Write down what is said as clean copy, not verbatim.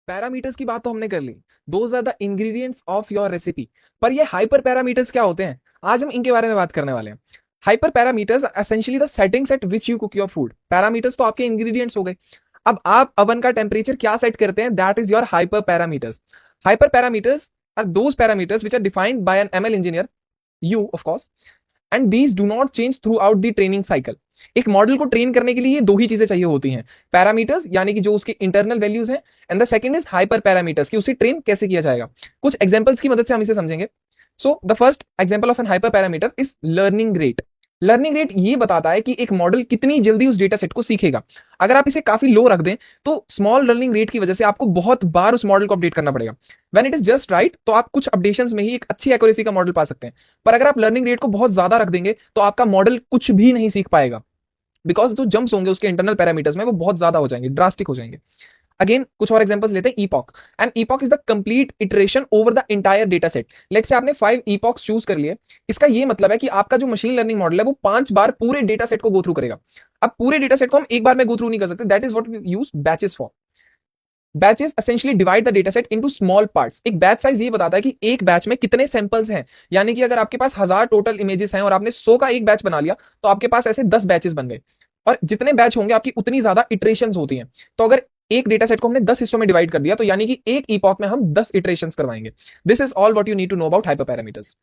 Parameters की बात तो हमने कर ली, those are the ingredients of your recipe. पर ये हाइपर पैरामीटर्स क्या होते हैं, आज हम इनके बारे में बात करने वाले हैं। Hyper parameters essentially the settings eight which you cook your food. Parameters तो आपके इंग्रेडिएंट्स हो गए, अब आप अवन का टेम्परेचर क्या सेट करते हैं, that is your hyperparameters. Hyperparameters are those parameters which are defined by an ML engineer, you of course, and these do not change throughout the training cycle। एक model को train करने के लिए ये दो ही चीजें चाहिए होती हैं, पैरामीटर्स यानी कि जो उसके इंटरनल वैल्यूज हैं, and the second is hyper parameters कि उसे ट्रेन कैसे किया जाएगा। कुछ एग्जांपल्स की मदद से हम इसे समझेंगे। So the first example of an hyperparameter is learning rate. Learning rate ये बताता है कि एक मॉडल कितनी जल्दी उस डेटा सेट को सीखेगा। अगर आप इसे काफी लो रख दें तो स्मॉल लर्निंग रेट की वजह से आपको बहुत बार उस मॉडल को अपडेट करना पड़ेगा। When it is just right तो आप कुछ अपडेशंस में ही एक अच्छी एक्यूरेसी का मॉडल पा सकते हैं। पर अगर आप लर्निंग रेट को बहुत ज्यादा रख देंगे तो आपका मॉडल कुछ भी नहीं सीख पाएगा, बिकॉज जो जंप्स होंगे उसके इंटरनल पैरामीटर्स में वो बहुत ज्यादा हो जाएंगे, ड्रास्टिक हो जाएंगे। अगेन कुछ और एग्जांपल्स लेते हैं। Epoch, and epoch is the complete iteration over the entire data set. Let's say आपने 5 ईपॉक्स चूज कर लिए, इसका ये मतलब है कि आपका जो मशीन लर्निंग मॉडल है वो 5 बार पूरे डेटा सेट को गो थ्रू करेगा। अब पूरे डेटा सेट को हम एक बार में गो थ्रू नहीं कर सकते, that is what we use batches for. Batches essentially divide the data set into small parts. एक बैच साइज ये बताता है कि एक बैच में कितने सैंपल्स हैं, यानी कि अगर आपके पास 1000 टोटल इमेजेस हैं और आपने 100 का एक बैच बना लिया तो आपके पास ऐसे 10 बैचेस बन गए। और जितने बैच होंगे आपकी उतनी ज्यादा इटरेशंस होती हैं। तो अगर एक डेटा सेट को हमने 10 हिस्सों में डिवाइड कर दिया तो यानी कि एक ईपॉक में हम 10 इटरेशंस करवाएंगे। This is all what you need to know about hyper parameters.